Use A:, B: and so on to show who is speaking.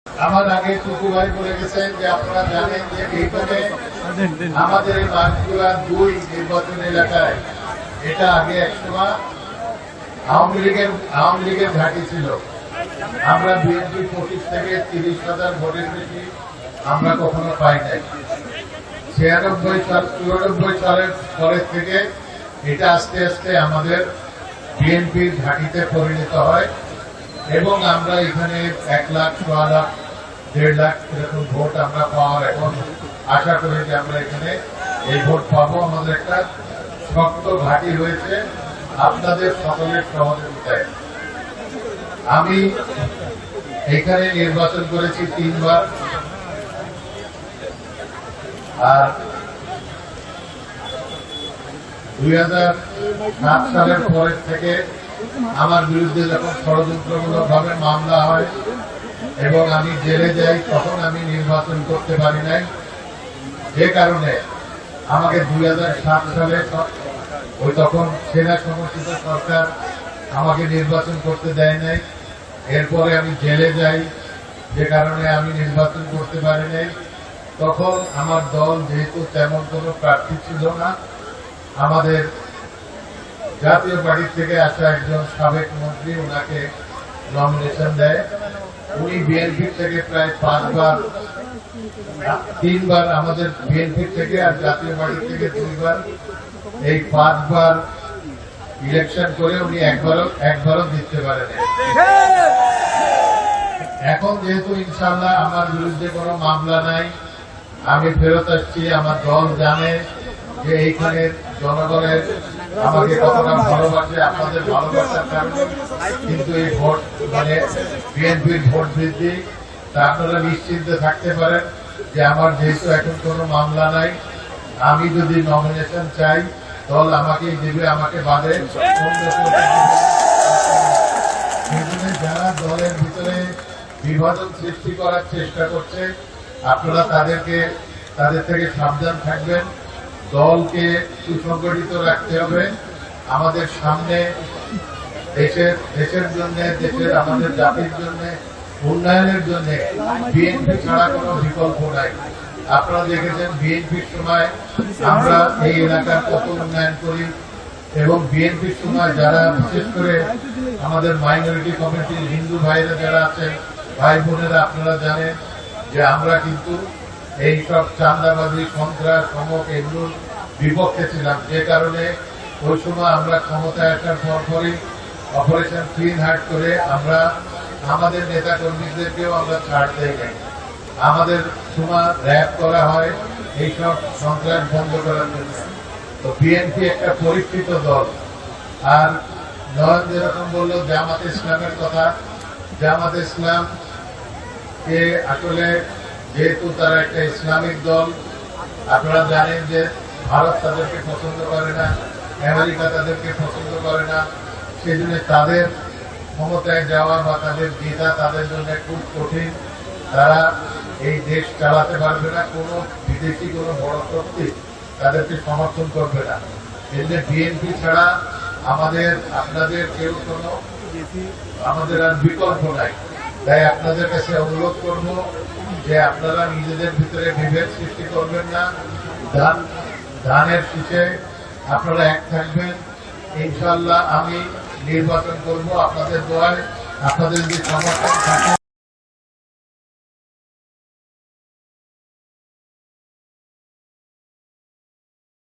A: আমার আগে টুকু ভাই বলে গেছেন যে আপনারা জানেন যে এইখানে আমাদের এই মাছগুলা ২ নির্বাচন এলাকায় এটা আগে একসময় আওয়ামী লীগের ঘাঁটি ছিল। আমরা বিএনপি ২৫ থেকে ৩০,০০০ ভোটের বেশি আমরা কখনো পাই নাই। ৯৬-৯৪ সালের পরের থেকে এটা আস্তে আস্তে আমাদের বিএনপির ঘাঁটিতে পরিণত হয় এবং আমরা এখানে ১ লাখ, ৬ লাখ, ১.৫ লাখ এরকম ভোট আমরা পাওয়ার এখন আশা করি যে আমরা এখানে এই ভোট পাবো। আমাদের একটা শক্ত ঘাঁটি হয়েছে আপনাদের সকলের সহযোগিতায়। আমি এখানে নির্বাচন করেছি ৩ বার, আর ২০০৭ সালের পরের থেকে আমার বিরুদ্ধে যখন ষড়যন্ত্রমূলক ভাবে মামলা হয় এবং আমি জেলে যাই, তখন আমি নির্বাচন করতে পারি নাই। যে কারণে আমাকে ২০০৭ সালে ওই তখন সেনা সমর্থিত সরকার আমাকে নির্বাচন করতে দেয় নাই। এরপরে আমি জেলে যাই, যে কারণে আমি নির্বাচন করতে পারি নাই। তখন আমার দল যেহেতু তেমন কোনো প্রার্থী ছিল না, আমাদের জাতীয় পার্টি থেকে আসা একজন সাবেক মন্ত্রী ওনাকে নমিনেশন দেয়। উনি বিএনপি থেকে প্রায় ৩ বার আমাদের বিএনপি থেকে আর জাতীয় পার্টি থেকে ২ বার, এই ৫ বার ইলেকশন করে উনি একবারও জিততে পারেন। এখন যেহেতু ইনশাআল্লাহ আমার বিরুদ্ধে কোনো মামলা নাই, আমি ফেরত আসছি। আমার দল জানে যে এইখানে জনগণের আমাকে কতটা ভালোবাসে, আপনাদের ভালোবাসার কারণে কিন্তু এই ভোট মানে বিএনপির ভোট বৃদ্ধি। তা আপনারা নিশ্চিন্তে থাকতে পারেন যে আমার যেহেতু এখন কোনো মামলা নাই, আমি যদি নমিনেশন চাই দল আমাকেই দেবে, আমাকে বাদে যারা দলের ভিতরে বিভাজন সৃষ্টি করার চেষ্টা করছে আপনারা তাদের থেকে সাবধান থাকবেন। দলকে সুসংগঠিত রাখতে হবে। আমাদের সামনে দেশের জন্য, আমাদের জাতির জন্য, উন্নয়নের জন্য বিএনপি ছাড়া কোনো বিকল্প নাই। আপনারা দেখেছেন বিএনপির সময় আমরা এই এলাকার কত উন্নয়ন করি এবং বিএনপির সময় যারা বিশেষ করে আমাদের মাইনরিটি কমিটির হিন্দু ভাইরা যারা আছেন, ভাই বোনেরা, আপনারা জানেন যে আমরা কিন্তু এইসব চাঁদাবাজি, সন্ত্রাস, সমক এগুলোর বিপক্ষে ছিলাম। যে কারণে ওই সময় আমরা ক্ষমতায় আসার পরপরই অপারেশন ক্লিন হার্ট করে আমরা আমাদের নেতা কর্মীদেরকেও আমরা ছাড় দেই নাই। আমাদের সময় র্যাব করা হয় এইসব সন্ত্রাস বন্ধ করার জন্য। তো বিএনপি একটা পরীক্ষিত দল। আর নয়ন যেরকম বললো জামাত ইসলামের কথা, জামাত ইসলাম কে আসলে যেহেতু তারা একটা ইসলামিক দল, আপনারা জানেন যে ভারত তাদেরকে পছন্দ করে না, আমেরিকা তাদেরকে পছন্দ করে না। সেজন্য তাদের ক্ষমতায় যাওয়া বা তাদের জেতা তাদের জন্য খুব কঠিন। তারা এই দেশ চালাতে পারবে না, কোনো বিদেশি কোনো বড় শক্তি তাদেরকে সমর্থন করবে না। এজন্য বিএনপি ছাড়া আপনাদের কেউ কোনো আমাদের আর বিকল্প নাই। তাই আপনাদের কাছে অনুরোধ করব যে আপনারা নিজেদের ভিতরে বিভেদ সৃষ্টি করবেন না। ধানের শীষে আপনারা এক থাকবেন। ইনশাআল্লাহ আমি নির্বাচন করব আপনাদের দোয়ায়, আপনাদের যদি সমর্থন থাকে।